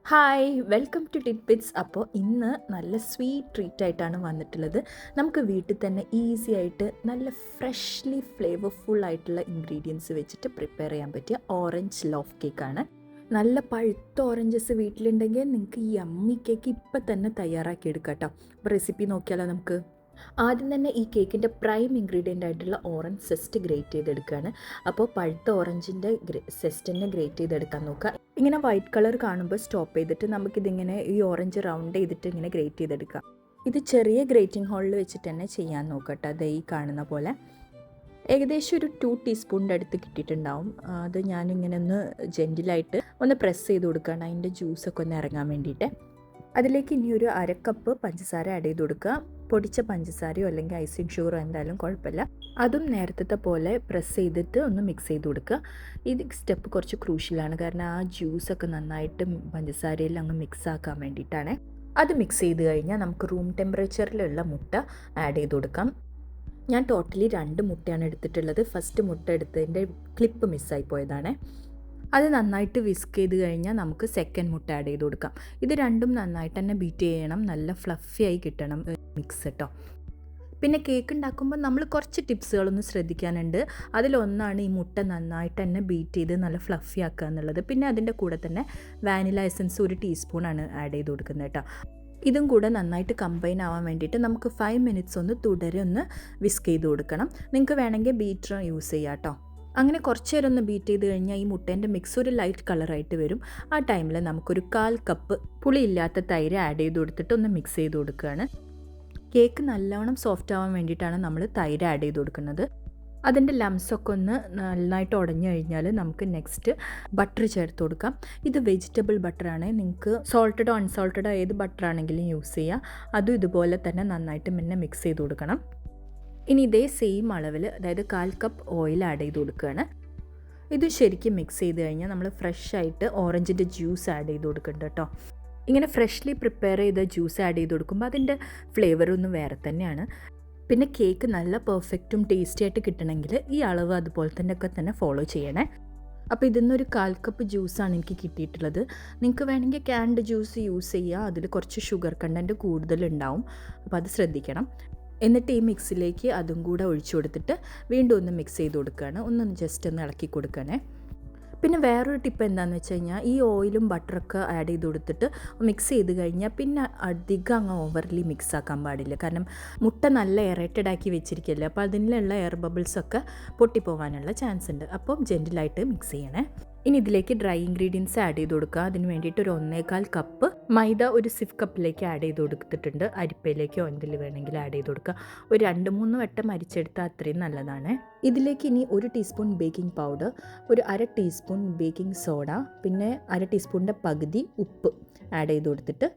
Hi welcome to ടിഡ്ബിറ്റ്സ്. അപ്പോൾ ഇന്ന് നല്ല സ്വീറ്റ് ട്രീറ്റ് ആയിട്ടാണ് വന്നിട്ടുള്ളത്. നമുക്ക് വീട്ടിൽ തന്നെ ഈസി ആയിട്ട് നല്ല ഫ്രഷ്ലി ഫ്ലേവർഫുൾ ആയിട്ടുള്ള ഇൻഗ്രീഡിയൻസ് വെച്ചിട്ട് പ്രിപ്പയർ ചെയ്യാൻ പറ്റിയ ഓറഞ്ച് ലോഫ് കേക്കാണ്. നല്ല പഴുത്ത ഓറഞ്ചസ് വീട്ടിലുണ്ടെങ്കിൽ നിങ്ങൾക്ക് ഈ യമ്മി കേക്ക് ഇപ്പം തന്നെ തയ്യാറാക്കി എടുക്കാം കേട്ടോ. അപ്പോൾ റെസിപ്പി നോക്കിയാലോ നമുക്ക്. ആദ്യം തന്നെ ഈ കേക്കിൻ്റെ പ്രൈം ഇൻഗ്രീഡിയൻ്റ് ആയിട്ടുള്ള ഓറഞ്ച് സെസ്റ്റ് ഗ്രേറ്റ് ചെയ്തെടുക്കുകയാണ്. അപ്പോൾ പഴുത്ത ഓറഞ്ചിൻ്റെ സെസ്റ്റിനെ ഗ്രേറ്റ് ചെയ്തെടുക്കാൻ നോക്കുക. ഇങ്ങനെ വൈറ്റ് കളർ കാണുമ്പോൾ സ്റ്റോപ്പ് ചെയ്തിട്ട് നമുക്കിതിങ്ങനെ ഈ ഓറഞ്ച് റൗണ്ട് ചെയ്തിട്ട് ഇങ്ങനെ ഗ്രേറ്റ് ചെയ്തെടുക്കാം. ഇത് ചെറിയ ഗ്രേറ്റിംഗ് ഹോളിൽ വെച്ചിട്ട് തന്നെ ചെയ്യാൻ നോക്കട്ടെ. അത് ഈ കാണുന്ന പോലെ ഏകദേശം ഒരു 2 ടീസ്പൂണിൻ്റെ അടുത്ത് കിട്ടിയിട്ടുണ്ടാവും. അത് ഞാനിങ്ങനെ ഒന്ന് ജെൻറ്റിലായിട്ട് ഒന്ന് പ്രസ് ചെയ്ത് കൊടുക്കുകയാണ്, അതിൻ്റെ ജ്യൂസൊക്കെ ഒന്ന് ഇറങ്ങാൻ വേണ്ടിയിട്ട്. അതിലേക്ക് ഇനി ഒരു 1/2 കപ്പ് പഞ്ചസാര ആഡ് ചെയ്ത് കൊടുക്കുക. പൊടിച്ച പഞ്ചസാരയോ അല്ലെങ്കിൽ ഐസിങ് ഷുഗറോ എന്തായാലും കുഴപ്പമില്ല. അതും നേരത്തെ പോലെ പ്രസ് ചെയ്തിട്ട് ഒന്ന് മിക്സ് ചെയ്ത് കൊടുക്കുക. ഈ സ്റ്റെപ്പ് കുറച്ച് ക്രൂഷ്യലാണ്, കാരണം ആ ജ്യൂസൊക്കെ നന്നായിട്ട് പഞ്ചസാരയിൽ അങ്ങ് മിക്സ് ആക്കാൻ വേണ്ടിയിട്ടാണ്. അത് മിക്സ് ചെയ്ത് കഴിഞ്ഞാൽ നമുക്ക് റൂം ടെമ്പറേച്ചറിലുള്ള മുട്ട ആഡ് ചെയ്ത് കൊടുക്കാം. ഞാൻ ടോട്ടലി 2 മുട്ടയാണ് എടുത്തിട്ടുള്ളത്. ഫസ്റ്റ് മുട്ട എടുത്തതിൻ്റെ ക്ലിപ്പ് മിസ്സായി പോയതാണ്. അത് നന്നായിട്ട് വിസ്ക് ചെയ്ത് കഴിഞ്ഞാൽ നമുക്ക് സെക്കൻഡ് മുട്ട ആഡ് ചെയ്ത് കൊടുക്കാം. ഇത് രണ്ടും നന്നായിട്ട് തന്നെ ബീറ്റ് ചെയ്യണം, നല്ല ഫ്ലഫി ആയി കിട്ടണം മിക്സ് കേട്ടോ. പിന്നെ കേക്ക് ഉണ്ടാക്കുമ്പോൾ നമ്മൾ കുറച്ച് ടിപ്സുകളൊന്നും ശ്രദ്ധിക്കാനുണ്ട്. അതിലൊന്നാണ് ഈ മുട്ട നന്നായിട്ട് തന്നെ ബീറ്റ് ചെയ്ത് നല്ല ഫ്ലഫി ആക്കുക എന്നുള്ളത്. പിന്നെ അതിൻ്റെ കൂടെ തന്നെ വാനില എസൻസ് 1 ടീസ്പൂണാണ് ആഡ് ചെയ്ത് കൊടുക്കുന്നത് കേട്ടോ. ഇതും കൂടെ നന്നായിട്ട് കമ്പൈൻ ആവാൻ വേണ്ടിയിട്ട് നമുക്ക് 5 മിനിറ്റ്സ് ഒന്ന് തുടരെ ഒന്ന് വിസ്ക് ചെയ്ത് കൊടുക്കണം. നിങ്ങൾക്ക് വേണമെങ്കിൽ ബീറ്റർ യൂസ് ചെയ്യാം കേട്ടോ. അങ്ങനെ കുറച്ച് നേരം ഒന്ന് ബീറ്റ് ചെയ്ത് കഴിഞ്ഞാൽ ഈ മുട്ടേൻ്റെ മിക്സ് ഒരു ലൈറ്റ് കളറായിട്ട് വരും. ആ ടൈമിൽ നമുക്കൊരു 1/4 കപ്പ് പുളിയില്ലാത്ത തൈര് ആഡ് ചെയ്ത് കൊടുത്തിട്ട് ഒന്ന് മിക്സ് ചെയ്ത് കൊടുക്കുകയാണ്. കേക്ക് നല്ലവണ്ണം സോഫ്റ്റ് ആവാൻ വേണ്ടിയിട്ടാണ് നമ്മൾ തൈര് ആഡ് ചെയ്ത് കൊടുക്കുന്നത്. അതിൻ്റെ ലംസൊക്കെ ഒന്ന് നന്നായിട്ട് ഉടഞ്ഞു കഴിഞ്ഞാൽ നമുക്ക് നെക്സ്റ്റ് ബട്ടർ ചേർത്ത് കൊടുക്കാം. ഇത് വെജിറ്റബിൾ ബട്ടറാണ്. നിങ്ങൾക്ക് സോൾട്ടഡോ അൺസോൾട്ടഡോ ഏത് ബട്ടറാണെങ്കിലും യൂസ് ചെയ്യാം. അതും ഇതുപോലെ തന്നെ നന്നായിട്ട് പിന്നെ മിക്സ് ചെയ്ത് കൊടുക്കണം. ഇനി ഇതേ സെയിം അളവിൽ, അതായത് 1/4 കപ്പ് ഓയിൽ ആഡ് ചെയ്ത് കൊടുക്കുകയാണ്. ഇത് ശരിക്കും മിക്സ് ചെയ്ത് കഴിഞ്ഞാൽ നമ്മൾ ഫ്രഷ് ആയിട്ട് ഓറഞ്ചിൻ്റെ ജ്യൂസ് ആഡ് ചെയ്ത് കൊടുക്കുന്നുണ്ട് കേട്ടോ. ഇങ്ങനെ ഫ്രഷ്ലി പ്രിപ്പയർ ചെയ്ത ജ്യൂസ് ആഡ് ചെയ്ത് കൊടുക്കുമ്പോൾ അതിൻ്റെ ഫ്ലേവറൊന്നും വേറെ തന്നെയാണ്. പിന്നെ കേക്ക് നല്ല പെർഫെക്റ്റും ടേസ്റ്റി ആയിട്ട് കിട്ടണമെങ്കിൽ ഈ അളവ് അതുപോലെ തന്നെ ഫോളോ ചെയ്യണേ. അപ്പോൾ ഇതിന്നൊരു 1/4 കപ്പ് ജ്യൂസാണ് എനിക്ക് കിട്ടിയിട്ടുള്ളത്. നിങ്ങൾക്ക് വേണമെങ്കിൽ ക്യാൻഡ് ജ്യൂസ് യൂസ് ചെയ്യുക. അതിൽ കുറച്ച് ഷുഗർ കണ്ടൻറ്റ് കൂടുതലുണ്ടാവും, അപ്പോൾ അത് ശ്രദ്ധിക്കണം. എന്നിട്ട് ഈ മിക്സിലേക്ക് അതും കൂടെ ഒഴിച്ചു കൊടുത്തിട്ട് വീണ്ടും ഒന്ന് മിക്സ് ചെയ്ത് കൊടുക്കുകയാണ്. ഒന്ന് ജസ്റ്റ് ഒന്ന് ഇളക്കി കൊടുക്കണേ. പിന്നെ വേറൊരു ടിപ്പ് എന്താണെന്ന് വെച്ച് കഴിഞ്ഞാൽ ഈ ഓയിലും ബട്ടറൊക്കെ ആഡ് ചെയ്ത് കൊടുത്തിട്ട് മിക്സ് ചെയ്ത് കഴിഞ്ഞാൽ പിന്നെ അധികം അങ്ങ് ഓവർലി മിക്സ് ആക്കാൻ പാടില്ല. കാരണം മുട്ട നല്ല എയറേറ്റഡ് ആക്കി വെച്ചിരിക്കുകയല്ലേ, അപ്പോൾ അതിലുള്ള എയർ ബബിൾസൊക്കെ പൊട്ടിപ്പോകാനുള്ള ചാൻസ് ഉണ്ട്. അപ്പം ജെൻറ്റിലായിട്ട് മിക്സ് ചെയ്യണേ. ഇനി ഇതിലേക്ക് ഡ്രൈ ഇൻഗ്രീഡിയൻസ് ആഡ് ചെയ്ത് കൊടുക്കുക. അതിന് വേണ്ടിയിട്ട് ഒരു 1/4 കപ്പ് മൈദ ഒരു സിഫ് കപ്പിലേക്ക് ആഡ് ചെയ്ത് കൊടുത്തിട്ടുണ്ട്. അരിപ്പയിലേക്കോ എന്തിൽ വേണമെങ്കിൽ ആഡ് ചെയ്ത് കൊടുക്കുക. ഒരു 2-3 വട്ടം അരിച്ചെടുത്താൽ അത്രയും നല്ലതാണ്. ഇതിലേക്ക് ഇനി 1 ടീസ്പൂൺ ബേക്കിംഗ് പൗഡർ, ഒരു 1/2 ടീസ്പൂൺ ബേക്കിംഗ് സോഡ, പിന്നെ 1/2 ടീസ്പൂണിൻ്റെ പകുതി ഉപ്പ് ആഡ് ചെയ്ത് കൊടുത്തിട്ട്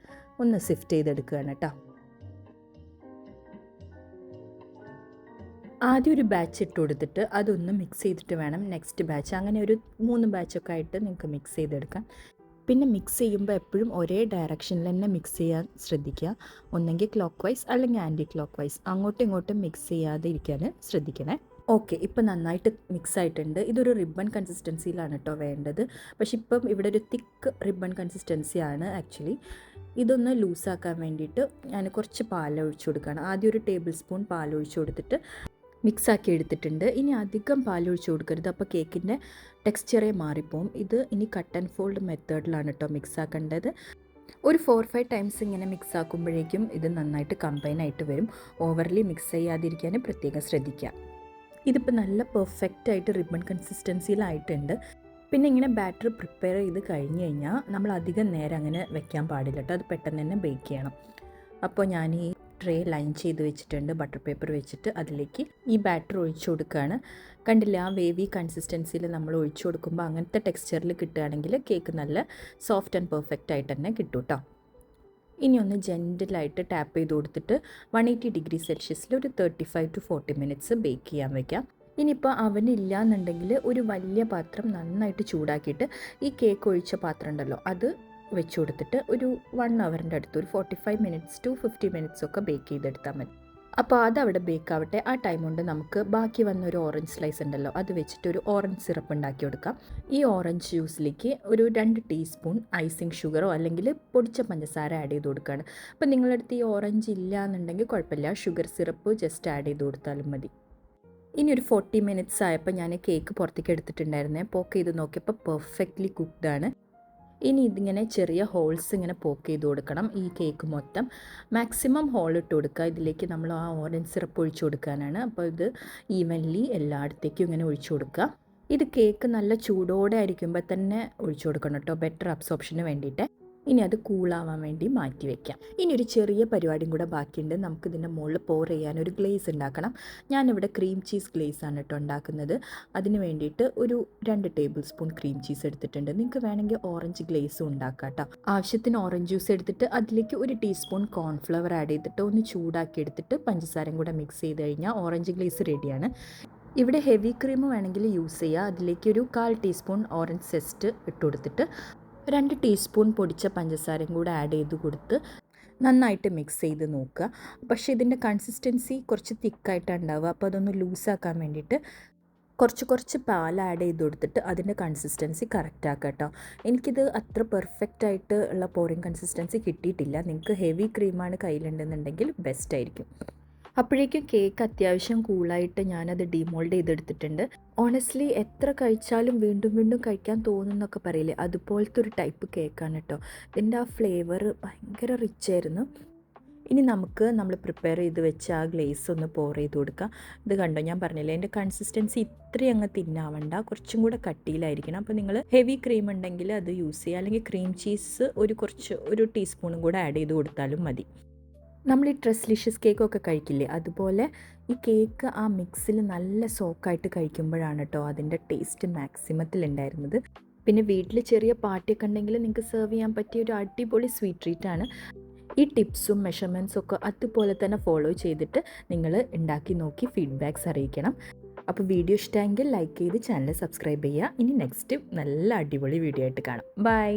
ഒന്ന് സിഫ്റ്റ് ചെയ്തെടുക്കുകയാണ് കേട്ടോ. ആദ്യം ഒരു ബാച്ച് ഇട്ട് കൊടുത്തിട്ട് അതൊന്ന് മിക്സ് ചെയ്തിട്ട് വേണം നെക്സ്റ്റ് ബാച്ച്. അങ്ങനെ ഒരു 3 ബാച്ചൊക്കെ ആയിട്ട് നിങ്ങൾക്ക് മിക്സ് ചെയ്തെടുക്കാം. പിന്നെ മിക്സ് ചെയ്യുമ്പോൾ എപ്പോഴും ഒരേ ഡയറക്ഷനിൽ തന്നെ മിക്സ് ചെയ്യാൻ ശ്രദ്ധിക്കുക. ഒന്നെങ്കിൽ ക്ലോക്ക് വൈസ് അല്ലെങ്കിൽ ആൻറ്റി ക്ലോക്ക് വൈസ്, അങ്ങോട്ടും ഇങ്ങോട്ടും മിക്സ് ചെയ്യാതെ ഇരിക്കാൻ ശ്രദ്ധിക്കണേ. ഓക്കെ, ഇപ്പം നന്നായിട്ട് മിക്സ് ആയിട്ടുണ്ട്. ഇതൊരു റിബൺ കൺസിസ്റ്റൻസിയിലാണ് കേട്ടോ വേണ്ടത്. പക്ഷെ ഇപ്പം ഇവിടെ ഒരു തിക്ക് റിബൺ കൺസിസ്റ്റൻസിയാണ് ആക്ച്വലി. ഇതൊന്ന് ലൂസാക്കാൻ വേണ്ടിയിട്ട് ഞാൻ കുറച്ച് പാൽ ഒഴിച്ചു കൊടുക്കുകയാണ്. ആദ്യം ഒരു ടേബിൾ സ്പൂൺ പാൽ ഒഴിച്ചു കൊടുത്തിട്ട് മിക്സാക്കി എടുത്തിട്ടുണ്ട്. ഇനി അധികം പാലൊഴിച്ച് കൊടുക്കരുത്, അപ്പോൾ കേക്കിൻ്റെ ടെക്സ്ചറേ മാറിപ്പോവും. ഇത് ഇനി കട്ട് ആൻഡ് ഫോൾഡ് മെത്തേഡിലാണ് കേട്ടോ മിക്സ് ആക്കേണ്ടത്. ഒരു 4-5 ടൈംസ് ഇങ്ങനെ മിക്സ് ആക്കുമ്പോഴേക്കും ഇത് നന്നായിട്ട് കമ്പൈൻ ആയിട്ട് വരും. ഓവർലി മിക്സ് ചെയ്യാതിരിക്കാൻ പ്രത്യേകം ശ്രദ്ധിക്കുക. ഇതിപ്പോൾ നല്ല പെർഫെക്റ്റായിട്ട് റിബൺ കൺസിസ്റ്റൻസിയിലായിട്ടുണ്ട്. പിന്നെ ഇങ്ങനെ ബാറ്റർ പ്രിപ്പയർ ചെയ്ത് കഴിഞ്ഞ് കഴിഞ്ഞാൽ നമ്മൾ അധികം നേരം അങ്ങനെ വെക്കാൻ പാടില്ല കേട്ടോ. അത് പെട്ടെന്ന് തന്നെ ബേക്ക് ചെയ്യണം. അപ്പോൾ ഞാൻ ഈ ട്രേ ലൈൻ ചെയ്ത് വെച്ചിട്ടുണ്ട് ബട്ടർ പേപ്പർ വെച്ചിട്ട്. അതിലേക്ക് ഈ ബാറ്റർ ഒഴിച്ചു കൊടുക്കുകയാണ്. കണ്ടില്ല, ആ വേവി കൺസിസ്റ്റൻസിയിൽ നമ്മൾ ഒഴിച്ചു കൊടുക്കുമ്പോൾ അങ്ങനത്തെ ടെക്സ്ചറിൽ കിട്ടുകയാണെങ്കിൽ കേക്ക് നല്ല സോഫ്റ്റ് ആൻഡ് പെർഫെക്റ്റ് ആയിട്ട് തന്നെ കിട്ടും കേട്ടോ. ഇനി ഒന്ന് ജെൻറ്റിലായിട്ട് ടാപ്പ് ചെയ്ത് കൊടുത്തിട്ട് 180 ഡിഗ്രി സെൽഷ്യസിൽ ഒരു 35 to 40 മിനിറ്റ്സ് ബേക്ക് ചെയ്യാൻ വയ്ക്കാം. ഇനിയിപ്പോൾ അവനില്ല എന്നുണ്ടെങ്കിൽ ഒരു വലിയ പാത്രം നന്നായിട്ട് ചൂടാക്കിയിട്ട് ഈ കേക്ക് ഒഴിച്ച പാത്രം ഉണ്ടല്ലോ അത് വെച്ച് കൊടുത്തിട്ട് ഒരു 1 അവറിൻ്റെ അടുത്ത് ഒരു 45 മിനിറ്റ്സ് to 50 മിനിറ്റ്സ് ഒക്കെ ബേക്ക് ചെയ്തെടുത്താൽ മതി. അപ്പോൾ അതവിടെ ബേക്കാവട്ടെ. ആ ടൈം കൊണ്ട് നമുക്ക് ബാക്കി വന്ന ഒരു ഓറഞ്ച് സ്ലൈസ് ഉണ്ടല്ലോ, അത് വെച്ചിട്ട് ഒരു ഓറഞ്ച് സിറപ്പ് ഉണ്ടാക്കി കൊടുക്കാം. ഈ ഓറഞ്ച് ജ്യൂസിലേക്ക് ഒരു 2 ടീസ്പൂൺ ഐസിങ് ഷുഗറോ അല്ലെങ്കിൽ പൊടിച്ച പഞ്ചസാര ആഡ് ചെയ്ത് കൊടുക്കുകയാണ്. അപ്പോൾ നിങ്ങളുടെ അടുത്ത് ഈ ഓറഞ്ച് ഇല്ല എന്നുണ്ടെങ്കിൽ കുഴപ്പമില്ല, ഷുഗർ സിറപ്പ് ജസ്റ്റ് ആഡ് ചെയ്ത് കൊടുത്താലും മതി. ഇനി ഒരു 40 മിനിറ്റ്സ് ആയപ്പോൾ ഞാൻ കേക്ക് പുറത്തേക്ക് എടുത്തിട്ടുണ്ടായിരുന്നേ. പോക്ക് ചെയ്ത് നോക്കിയപ്പോൾ പെർഫെക്റ്റ്ലി കുക്ക്ഡാണ്. ഇനി ഇതിങ്ങനെ ചെറിയ ഹോൾസ് ഇങ്ങനെ പോക്ക് ചെയ്ത് കൊടുക്കണം ഈ കേക്ക് മൊത്തം. മാക്സിമം ഹോൾ ഇട്ട് കൊടുക്കുക. ഇതിലേക്ക് നമ്മൾ ആ ഓറഞ്ച് സിറപ്പ് ഒഴിച്ചു കൊടുക്കാനാണ്. അപ്പോൾ ഇത് ഈവൻലി എല്ലായിടത്തേക്കും ഇങ്ങനെ ഒഴിച്ചു കൊടുക്കുക. ഇത് കേക്ക് നല്ല ചൂടോടെ ആയിരിക്കുമ്പോൾ തന്നെ ഒഴിച്ചു കൊടുക്കണം കേട്ടോ, ബെറ്റർ അബ്സോർപ്ഷന് വേണ്ടിയിട്ട്. ഇനി അത് കൂളാവാൻ വേണ്ടി മാറ്റി വയ്ക്കാം. ഇനി ഒരു ചെറിയ പരിപാടിയും കൂടെ ബാക്കിയുണ്ട്. നമുക്കിതിൻ്റെ മുകളിൽ പോർ ചെയ്യാൻ ഒരു ഗ്ലേസ് ഉണ്ടാക്കണം. ഞാനിവിടെ ക്രീം ചീസ് ഗ്ലേസ് ആണ് കേട്ടോ ഉണ്ടാക്കുന്നത്. അതിന് വേണ്ടിയിട്ട് ഒരു 2 ടേബിൾ സ്പൂൺ ക്രീം ചീസ് എടുത്തിട്ടുണ്ട്. നിങ്ങൾക്ക് വേണമെങ്കിൽ ഓറഞ്ച് ഗ്ലേസും ഉണ്ടാക്കാം കേട്ടോ. ആവശ്യത്തിന് ഓറഞ്ച് ജ്യൂസ് എടുത്തിട്ട് അതിലേക്ക് 1 ടീസ്പൂൺ കോൺഫ്ലവർ ആഡ് ചെയ്തിട്ട് ഒന്ന് ചൂടാക്കി എടുത്തിട്ട് പഞ്ചസാരയും കൂടെ മിക്സ് ചെയ്ത് കഴിഞ്ഞാൽ ഓറഞ്ച് ഗ്ലേസ് റെഡിയാണ്. ഇവിടെ ഹെവി ക്രീം വേണമെങ്കിൽ യൂസ് ചെയ്യുക. അതിലേക്ക് ഒരു 1/4 ടീസ്പൂൺ ഓറഞ്ച് സെസ്റ്റ് ഇട്ട് കൊടുത്തിട്ട് 2 ടീസ്പൂൺ പൊടിച്ച പഞ്ചസാരയും കൂടെ ആഡ് ചെയ്ത് കൊടുത്ത് നന്നായിട്ട് മിക്സ് ചെയ്ത് നോക്കുക. പക്ഷേ ഇതിൻ്റെ കൺസിസ്റ്റൻസി കുറച്ച് തിക്കായിട്ടാണ് ഉണ്ടാവുക. അപ്പോൾ അതൊന്ന് ലൂസാക്കാൻ വേണ്ടിയിട്ട് കുറച്ച് പാൽ ആഡ് ചെയ്ത് കൊടുത്തിട്ട് അതിൻ്റെ കൺസിസ്റ്റൻസി കറക്റ്റ് ആക്കുക കേട്ടോ. എനിക്കിത് അത്ര പെർഫെക്റ്റ് ആയിട്ട് ഉള്ള പോറിങ് കൺസിസ്റ്റൻസി കിട്ടിയിട്ടില്ല. നിങ്ങൾക്ക് ഹെവി ക്രീമാണ് കയ്യിലുണ്ടെന്നുണ്ടെങ്കിൽ ബെസ്റ്റ് ആയിരിക്കും. അപ്പോഴേക്കും കേക്ക് അത്യാവശ്യം കൂളായിട്ട് ഞാനത് ഡിമോൾഡ് ചെയ്തെടുത്തിട്ടുണ്ട്. ഓണസ്റ്റ്ലി എത്ര കഴിച്ചാലും വീണ്ടും വീണ്ടും കഴിക്കാൻ തോന്നുന്നൊക്കെ പറയില്ലേ, അതുപോലത്തെ ഒരു ടൈപ്പ് കേക്കാണ് കേട്ടോ. ഇതിൻ്റെ ആ ഫ്ലേവർ ഭയങ്കര റിച്ചായിരുന്നു. ഇനി നമ്മൾ പ്രിപ്പയർ ചെയ്ത് വെച്ച ആ ഗ്ലേസ് ഒന്ന് പോർ ചെയ്ത് കൊടുക്കാം. ഇത് കണ്ടോ, ഞാൻ പറഞ്ഞില്ലേ എൻ്റെ കൺസിസ്റ്റൻസി ഇത്രയും അങ്ങ് തിന്നാവണ്ട, കുറച്ചും കൂടെ കട്ടിയിലായിരിക്കണം. അപ്പോൾ നിങ്ങൾ ഹെവി ക്രീം ഉണ്ടെങ്കിൽ അത് യൂസ് ചെയ്യുക, അല്ലെങ്കിൽ ക്രീം ചീസ് ഒരു ടീസ്പൂണും കൂടെ ആഡ് ചെയ്ത് കൊടുത്താലും മതി. നമ്മൾ ഈ ട്രസ്ലിഷ്യസ് കേക്കൊക്കെ കഴിക്കില്ലേ, അതുപോലെ ഈ കേക്ക് ആ മിക്സിൽ നല്ല സോക്കായിട്ട് കഴിക്കുമ്പോഴാണ് കേട്ടോ അതിൻ്റെ ടേസ്റ്റ് മാക്സിമത്തിലുണ്ടായിരുന്നത്. പിന്നെ വീട്ടിൽ ചെറിയ പാർട്ടിയൊക്കെ ഉണ്ടെങ്കിൽ നിങ്ങൾക്ക് സെർവ് ചെയ്യാൻ പറ്റിയ ഒരു അടിപൊളി സ്വീറ്റ് ട്രീറ്റാണ്. ഈ ടിപ്സും മെഷർമെൻറ്റ്സും ഒക്കെ അതുപോലെ തന്നെ ഫോളോ ചെയ്തിട്ട് നിങ്ങൾ ഉണ്ടാക്കി നോക്കി ഫീഡ്ബാക്ക്സ് അറിയിക്കണം. അപ്പോൾ വീഡിയോ ഇഷ്ടമെങ്കിൽ ലൈക്ക് ചെയ്ത് ചാനൽ സബ്സ്ക്രൈബ് ചെയ്യുക. ഇനി നെക്സ്റ്റ് നല്ല അടിപൊളി വീഡിയോ ആയിട്ട് കാണാം. ബൈ.